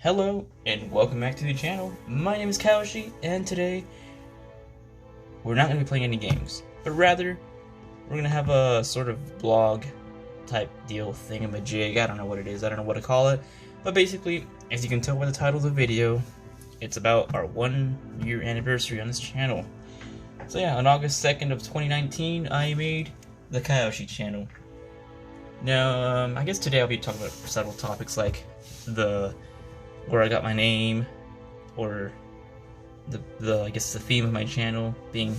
Hello and welcome back to the channel. My name is Kaoshi, and today we're not going to be playing any games, but rather we're going to have a sort of blog type deal thingamajig. I don't know what it is, I don't know what to call it, but basically, as you can tell by the title of the video, it's about our 1 year anniversary on this channel. So yeah, on August 2nd of 2019, I made the Kaoshi channel. Now, I guess today I'll be talking about several topics like where I got my name, or I guess the theme of my channel being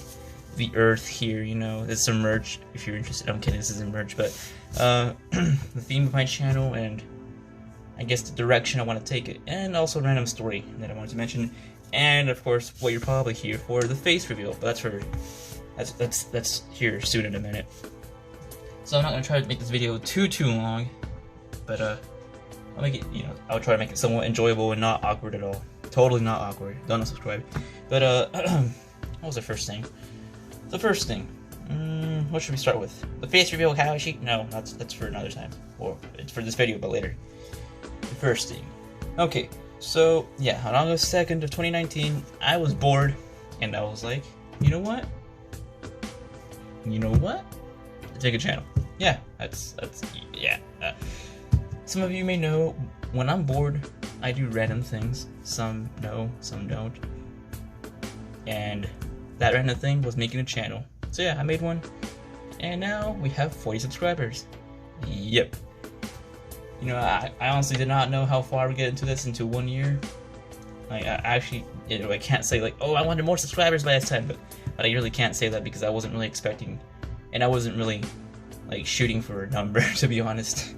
the Earth here. You know, there's some merch if you're interested. I'm kidding, this isn't merch, but the theme of my channel and I guess the direction I want to take it, and also a random story that I wanted to mention, and of course what you're probably here for, the face reveal. But that's here soon in a minute. So I'm not gonna try to make this video too long, but I'll make it, I'll try to make it somewhat enjoyable and not awkward at all. Totally not awkward. Don't unsubscribe. But, what was the first thing? The first thing. What should we start with? The face reveal Kaoshi? No, that's for another time. Or, it's for this video, but later. The first thing. Okay, so, yeah, on August 2nd of 2019, I was bored, and I was like, you know what? Take a channel. Yeah, yeah. Some of you may know, when I'm bored, I do random things. Some know, some don't. And that random thing was making a channel. So yeah, I made one. And now we have 40 subscribers. Yep. You know, I honestly did not know how far we get into this into 1 year. I actually, I can't say like, oh, I wanted more subscribers by this time, but I really can't say that because I wasn't really expecting, and I wasn't really like shooting for a number, to be honest.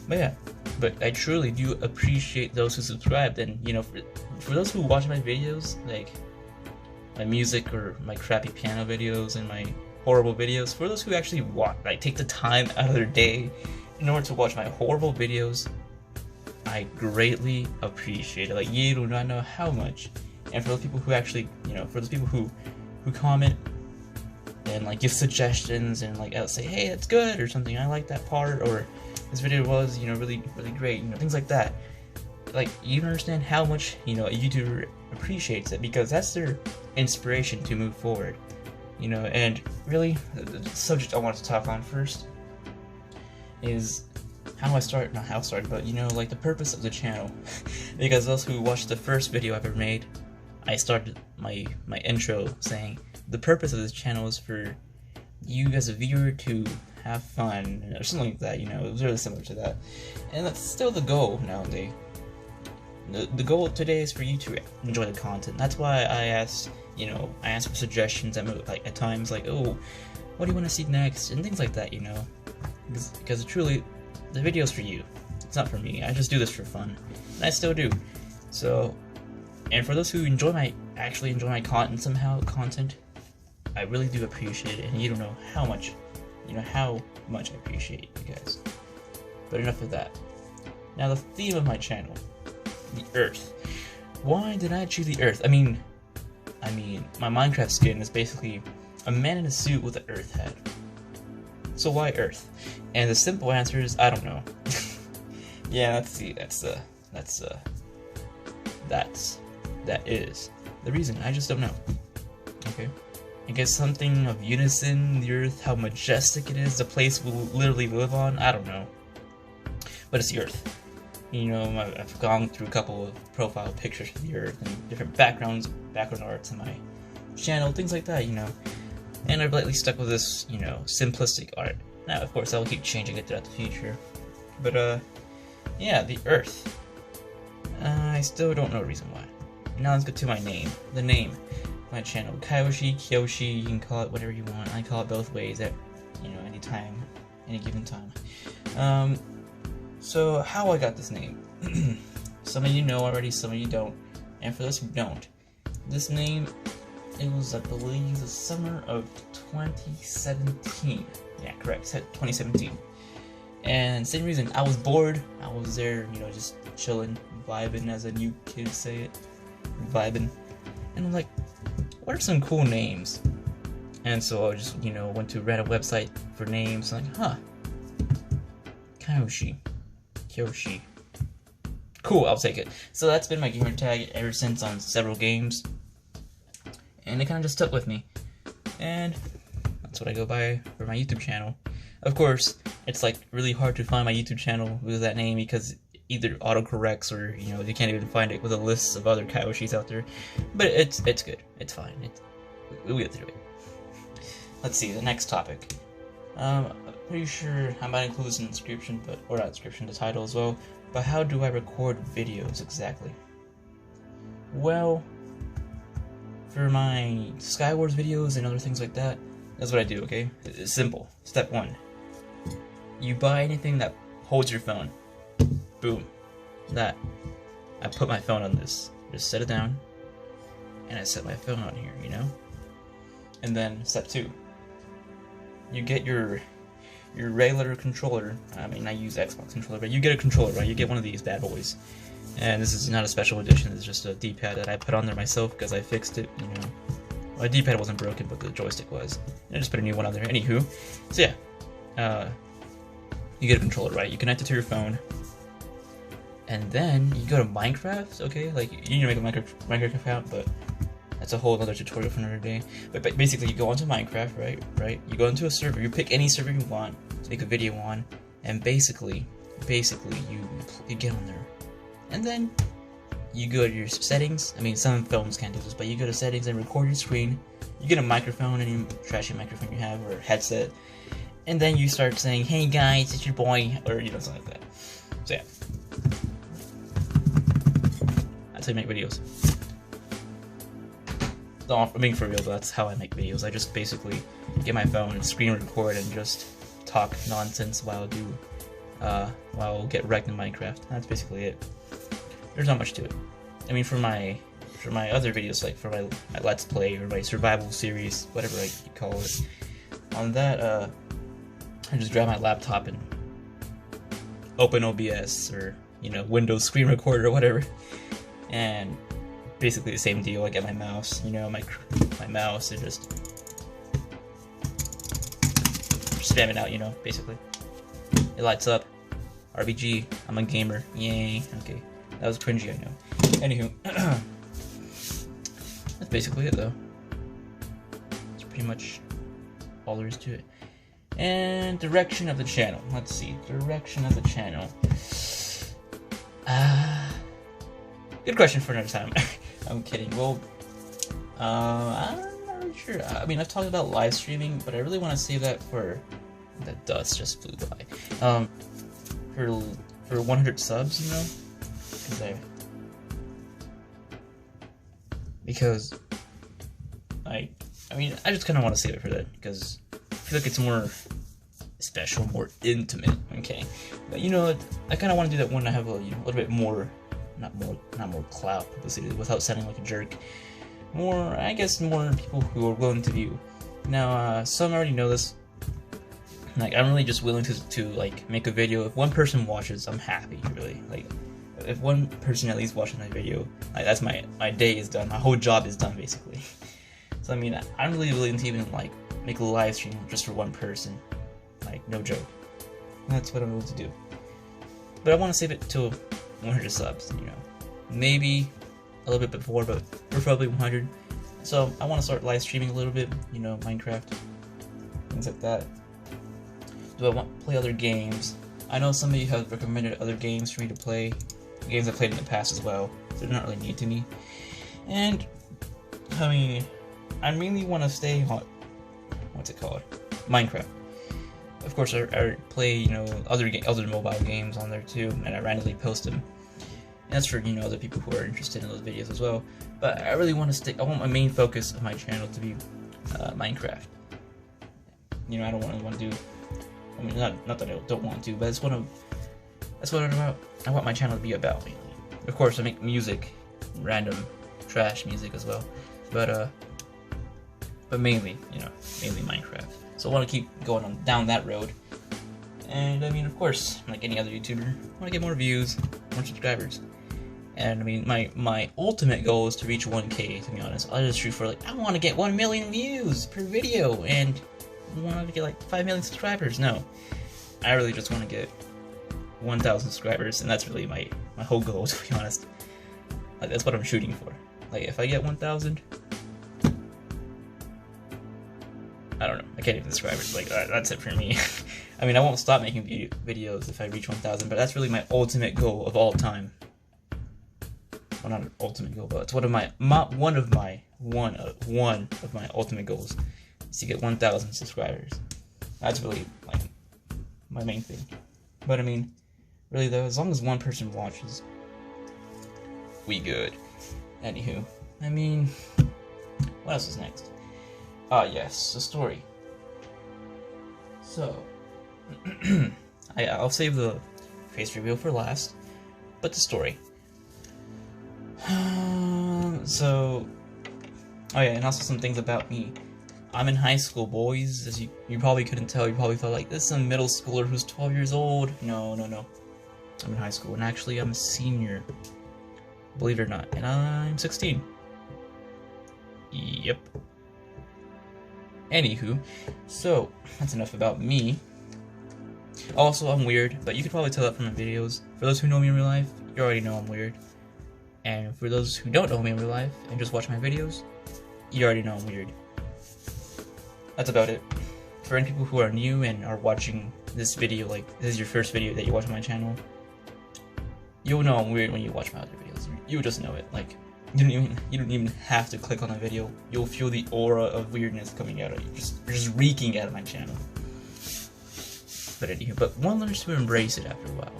But yeah, but I truly do appreciate those who subscribed, and for those who watch my videos, like my music or my crappy piano videos and my horrible videos, for those who actually take the time out of their day in order to watch my horrible videos, I greatly appreciate it. Like, you do not know how much. And for those people who actually, for those people who comment and like give suggestions and like say, hey, that's good, or something, I like that part, or this video was, really great, things like that. Like, you don't understand how much, a YouTuber appreciates it, because that's their inspiration to move forward, and really, the subject I wanted to talk on first is not how I started, but, like the purpose of the channel. Because those who watched the first video I ever made, I started my intro saying, the purpose of this channel is for you as a viewer to have fun, or something like that, it was really similar to that. And that's still the goal nowadays. The goal today is for you to enjoy the content. That's why I asked, I asked for suggestions at times, like, oh, what do you want to see next, and things like that, because truly, the video's for you. It's not for me. I just do this for fun, and I still do. So, and for those who actually enjoy my content, I really do appreciate it, and you don't know how much. How much I appreciate you guys. But enough of that. Now the theme of my channel, the Earth. Why did I choose the Earth? I mean, my Minecraft skin is basically a man in a suit with an Earth head. So why Earth? And the simple answer is, I don't know. Yeah, that is the reason. I just don't know. Okay. I guess something of unison, the Earth, how majestic it is, the place we'll literally live on, I don't know. But it's the Earth. I've gone through a couple of profile pictures of the Earth and different background arts on my channel, things like that, And I've lately stuck with this, simplistic art. Now, of course, I will keep changing it throughout the future. But, yeah, the Earth. I still don't know the reason why. Now let's get to my name. The name. My channel, Kaoshi, Kyoshi, you can call it whatever you want. I call it both ways at, any time, any given time. So how I got this name. Some of you know already, some of you don't. And for those who don't, this name, it was, I believe, the summer of 2017. Yeah, correct, 2017. And same reason, I was bored. I was there, just chilling, vibing, as a new kid say it, vibing. And I'm like, what are some cool names? And so I just, went to a random website for names. I'm like, Kaoshi, Kyoshi, Cool, I'll take it. So that's been my gamer tag ever since on several games, and it kind of just stuck with me, and that's what I go by for my YouTube channel. Of course, it's like really hard to find my YouTube channel with that name because either autocorrects or you can't even find it with a list of other Kaioshis out there. But it's good. It's fine. We'll get through it. Let's see the next topic. I'm pretty sure I might include this in the description, or not description, the title as well. But how do I record videos exactly? Well, for my Skywars videos and other things like that, that's what I do. Okay, it's simple. Step 1. You buy anything that holds your phone. Boom. That. I put my phone on this. Just set it down. And I set my phone on here, And then step 2. You get your regular controller. I mean, I use Xbox controller, but you get a controller, right? You get one of these bad boys. And this is not a special edition. It's just a D-pad that I put on there myself because I fixed it, My D-pad wasn't broken, but the joystick was. And I just put a new one on there. Anywho. So yeah. You get a controller, right? You connect it to your phone, and then you go to Minecraft. Okay, like you need to make a Minecraft account, but that's a whole other tutorial for another day. But basically, you go onto Minecraft, right? You go into a server. You pick any server you want to make a video on, and basically you get on there, and then you go to your settings. I mean, some phones can't do this, but you go to settings and record your screen. You get a microphone, any trashy microphone you have, or headset. And then you start saying, "Hey guys, it's your boy," or something like that. So yeah, that's how you make videos. No, I'm being for real, but that's how I make videos. I just basically get my phone and screen record and just talk nonsense while I'll get wrecked in Minecraft. That's basically it. There's not much to it. I mean, for my other videos, like for my Let's Play or my survival series, whatever you call it, on that I just grab my laptop and open OBS or Windows Screen Recorder or whatever, and basically the same deal. I get my mouse, my mouse, and just spam it out, basically. It lights up. RBG. I'm a gamer. Yay. Okay, that was cringy, I know. Anywho, that's basically it though. That's pretty much all there is to it. And direction of the channel. Let's see. Direction of the channel. Good question for another time. I'm kidding. Well, I'm not really sure. I mean, I've talked about live streaming, but I really want to save that for... That dust just flew by. For 100 subs, Because I just kind of want to save it for that, because I feel like it's more special, more intimate, okay? But I kind of want to do that when I have a little bit more, not more clout publicity, without sounding like a jerk. I guess more people who are willing to view. Now, some already know this. Like, I'm really just willing to like make a video. If one person watches, I'm happy, really. Like, if one person at least watches my video, like, that's my day is done. My whole job is done, basically. So I mean, I'm really willing to even like make a live stream just for one person. Like, no joke. That's what I'm willing to do. But I want to save it till 100 subs, Maybe a little bit before, but preferably 100. So I want to start live streaming a little bit, Minecraft, things like that. Do I want to play other games? I know some of you have recommended other games for me to play. Games I've played in the past as well, so they're not really new to me. And I mean, I mainly want to stay on, what's it called? Minecraft. Of course, I play, other mobile games on there too, and I randomly post them. And that's for, other people who are interested in those videos as well. But I really want to I want my main focus of my channel to be Minecraft. I don't want to do, I mean, not that I don't want to, but that's what I want my channel to be about, mainly. Of course, I make music, random trash music as well, but mainly, mainly Minecraft. So I want to keep going down that road. And I mean, of course, like any other YouTuber, I want to get more views, more subscribers. And I mean, my ultimate goal is to reach 1K, to be honest. I'll just shoot for I want to get 1 million views per video, and I want to get 5 million subscribers. No, I really just want to get 1,000 subscribers, and that's really my whole goal, to be honest. Like, that's what I'm shooting for. Like, if I get 1,000, I don't know. I can't even describe it. Like, that's it for me. I mean, I won't stop making videos if I reach 1,000, but that's really my ultimate goal of all time. Well, not an ultimate goal, but it's one of my ultimate goals is to get 1,000 subscribers. That's really like my main thing. But I mean, really though, as long as one person watches, we good. Anywho, I mean, what else is next? Yes, the story. So, I'll save the face reveal for last, but the story. So, oh yeah, and also some things about me. I'm in high school, boys. As you probably couldn't tell, you probably thought like, this is some middle schooler who's 12 years old. No. I'm in high school, and actually I'm a senior. Believe it or not, and I'm 16. Yep. Anywho, so that's enough about me. Also, I'm weird, but you could probably tell that from my videos. For those who know me in real life, you already know I'm weird. And for those who don't know me in real life and just watch my videos, you already know I'm weird. That's about it. For any people who are new and are watching this video, like this is your first video that you watch on my channel, you'll know I'm weird when you watch my other videos. You'll just know it. Like, you don't even have to click on the video. You'll feel the aura of weirdness coming out of you, just reeking out of my channel. But anywho, but one learns to embrace it after a while.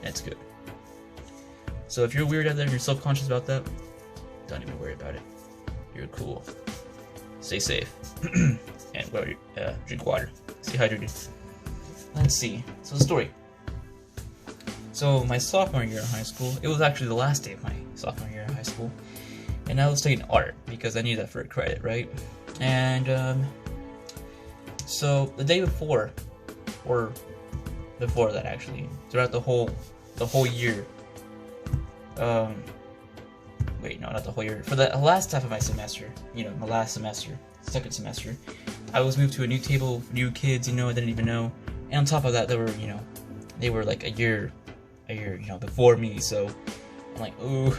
That's good. So if you're weird out there and you're self-conscious about that, don't even worry about it. You're cool. Stay safe. And well, drink water. Stay hydrated. Let's see. So the story. So my sophomore year in high school, it was actually the last day of my sophomore year in high school, and I was taking art because I needed that for a credit, right? And so the day before, or before that actually, throughout the whole year, wait, no, not the whole year. For the last half of my semester, my last semester, second semester, I was moved to a new table, new kids, I didn't even know. And on top of that, they were like a year, before me. So I'm like, ooh,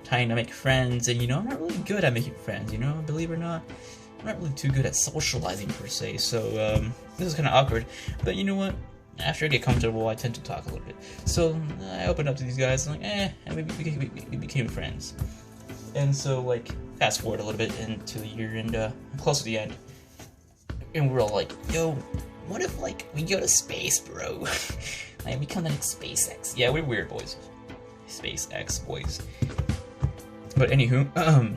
trying to make friends, and I'm not really good at making friends. Believe it or not, I'm not really too good at socializing per se. So this is kind of awkward. But you know what? After I get comfortable, I tend to talk a little bit. So I opened up to these guys, and and maybe we became friends. And so, like, fast forward a little bit into the year, and close to the end, and we're all like, yo, what if, like, we go to space, bro? Like, become the next SpaceX. Yeah, we're weird boys. SpaceX boys. But anywho,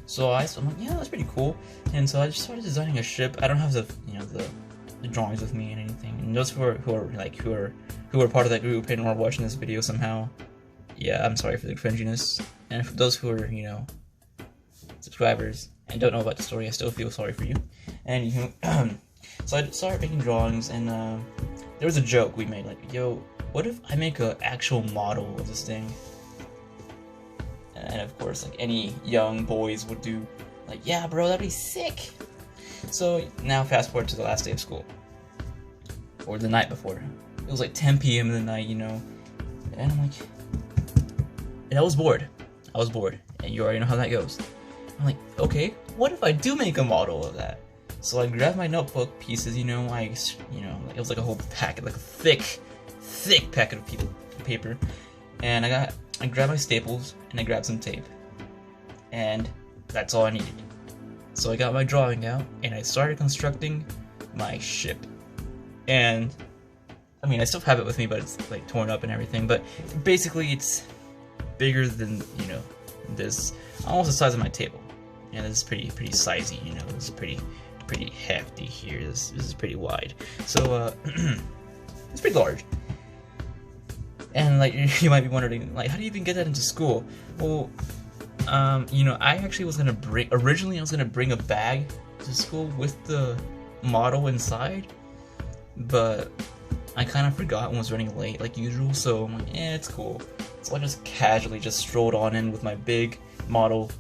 so I'm like, yeah, that's pretty cool. And so I just started designing a ship. I don't have the drawings with me and anything. And those who are part of that group and are watching this video somehow, yeah, I'm sorry for the cringiness. And for those who are, subscribers and don't know about the story, I still feel sorry for you. And so I started making drawings, and there was a joke we made, like, yo, what if I make an actual model of this thing? And of course, like any young boys would do, like, yeah, bro, that'd be sick. So now fast forward to the last day of school, or the night before. It was like 10 p.m. in the night, and I'm like, and I was bored, and you already know how that goes. I'm like, okay, what if I do make a model of that? So I grabbed my notebook pieces, it was like a whole packet, like a thick packet of paper, and I grabbed my staples, and I grabbed some tape, and that's all I needed. So I got my drawing out, and I started constructing my ship. And I mean, I still have it with me, but it's like torn up and everything. But basically, it's bigger than this, almost the size of my table. And this is pretty sizey. This is pretty hefty here. This is pretty wide. So it's pretty large. And like you might be wondering, like, how do you even get that into school? Well, I actually was gonna originally I was gonna bring a bag to school with the model inside, but I kind of forgot and was running late like usual, so I'm like, it's cool. So I just casually strolled on in with my big model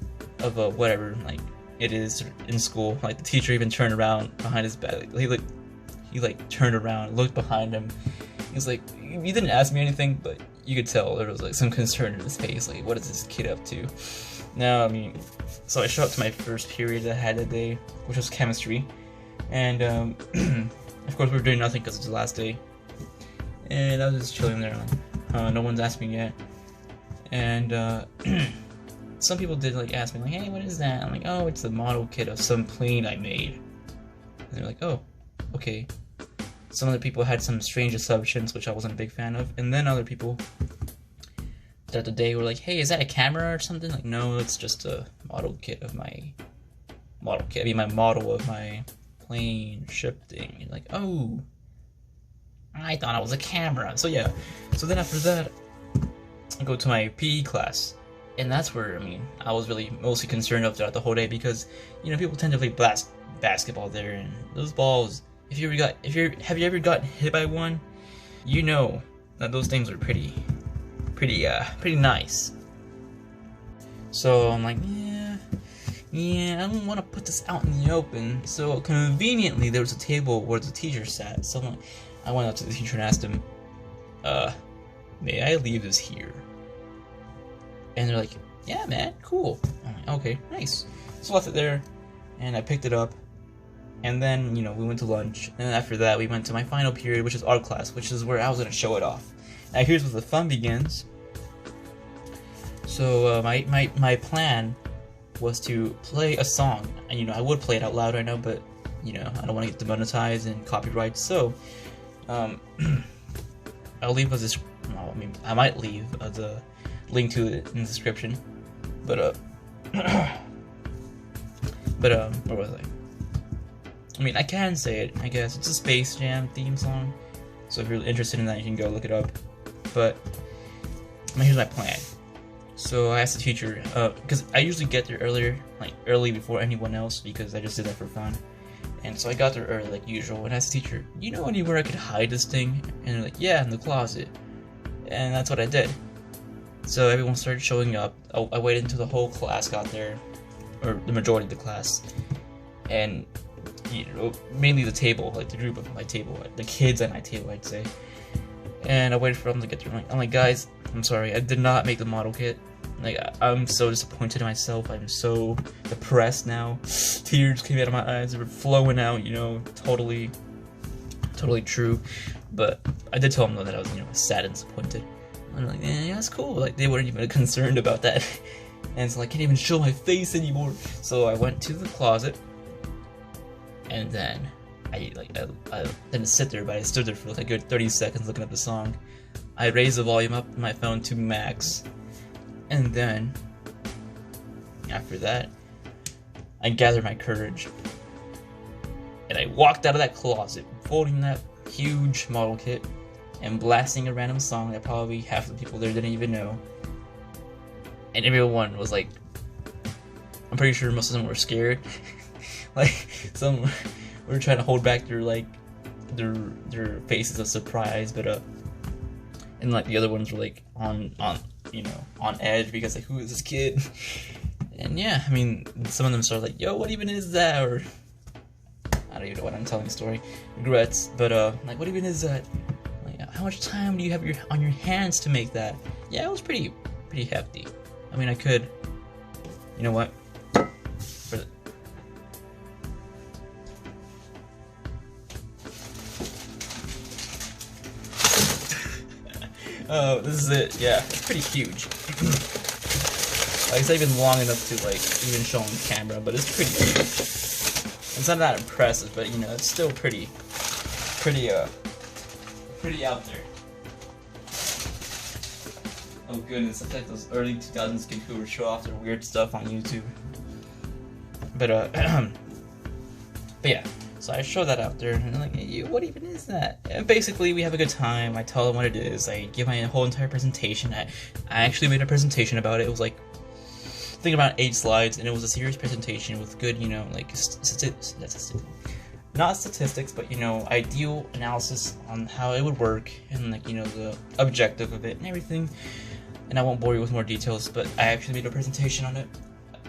of whatever like it is in school. Like the teacher even turned around behind his back. He turned around, looked behind him, He's like, he didn't ask me anything, but you could tell there was like some concern in his face, like, what is this kid up to? Now, I mean, so I show up to my first period I had that day, which was chemistry, and of course we were doing nothing because it's the last day, and I was just chilling there, like, no one's asked me yet, and some people did like ask me, like, hey, what is that? I'm like, oh, it's the model kit of some plane I made, and they're like, oh, okay. Some other people had some strange assumptions, which I wasn't a big fan of, and then other people that the day were like, hey, is that a camera or something? Like, no, it's just a model kit of my model kit. I mean, my model of my plane ship thing. And like, oh, I thought it was a camera. So yeah, so then after that, I go to my PE class, and that's where, I mean, I was really mostly concerned of throughout the whole day because, you know, people tend to play basketball there, and those balls, have you ever gotten hit by one? You know that those things are pretty nice. So I'm like, yeah, I don't want to put this out in the open. So conveniently, there was a table where the teacher sat. So I went up to the teacher and asked him, may I leave this here? And they're like, yeah, man, cool. I'm like, okay, nice. So I left it there, and I picked it up. And then, you know, we went to lunch, and then after that we went to my final period, which is art class, which is where I was going to show it off. Now here's where the fun begins. So my plan was to play a song, and you know, I would play it out loud, I know, but you know, I don't want to get demonetized and copyright, so I'll leave this, well, I mean, I might leave the link to it in the description, but where was I? I mean, I can say it, I guess. It's a Space Jam theme song, so if you're interested in that, you can go look it up. But here's my plan. So I asked the teacher, because I usually get there early before anyone else, because I just did that for fun. And so I got there early, like usual, and I asked the teacher, you know anywhere I could hide this thing? And they're like, yeah, in the closet. And that's what I did. So everyone started showing up. I waited until the whole class got there, or the majority of the class, and you know, mainly the table, like the group of my table, the kids at my table, I'd say. And I waited for them to get through. I'm like, guys, I'm sorry, I did not make the model kit. Like, I'm so disappointed in myself. I'm so depressed now. Tears came out of my eyes. They were flowing out, you know, totally true. But I did tell them though that I was, you know, sad and disappointed. And I'm like, yeah, that's cool. Like, they weren't even concerned about that. And so I can't even show my face anymore. So I went to the closet. And then I didn't sit there, but I stood there for like a good 30 seconds looking at the song. I raised the volume up on my phone to max, and then after that, I gathered my courage, and I walked out of that closet, folding that huge model kit, and blasting a random song that probably half the people there didn't even know. And everyone was like, I'm pretty sure most of them were scared. Like, some were trying to hold back their their faces of surprise, but and like the other ones were like on edge because like, who is this kid? And yeah, I mean, some of them started like, yo, what even is that? Or I don't even know what I'm telling the story. Regrets, but like, what even is that? Like, how much time do you have on your hands to make that? Yeah, it was pretty hefty. I mean, I could, you know what? Oh, this is it. Yeah, it's pretty huge. Like, it's not even long enough to like even show on camera, but it's pretty huge. It's not that impressive, but you know, it's still pretty out there. Oh goodness, it's like those early 2000s kids who would show off their weird stuff on YouTube. But but yeah. So I show that out there, and they're like, hey, what even is that? And basically, we have a good time. I tell them what it is. I give my whole entire presentation. I actually made a presentation about it. It was like, I think about 8 slides, and it was a serious presentation with good, you know, like, not statistics, but, you know, ideal analysis on how it would work, and, like, you know, the objective of it and everything. And I won't bore you with more details, but I actually made a presentation on it,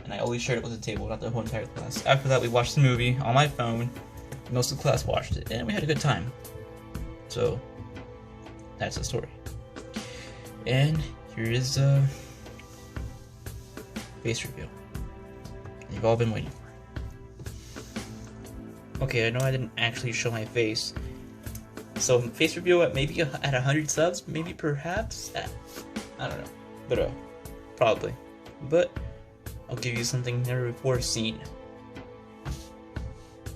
and I only shared it with the table, not the whole entire class. After that, we watched the movie on my phone. Most of the class watched it, and we had a good time. So, that's the story. And here is a face reveal you've all been waiting for. Okay, I know I didn't actually show my face. So face reveal at maybe at 100 subs, maybe perhaps. I don't know, but probably. But I'll give you something never before seen.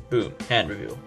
Boom, hand reveal.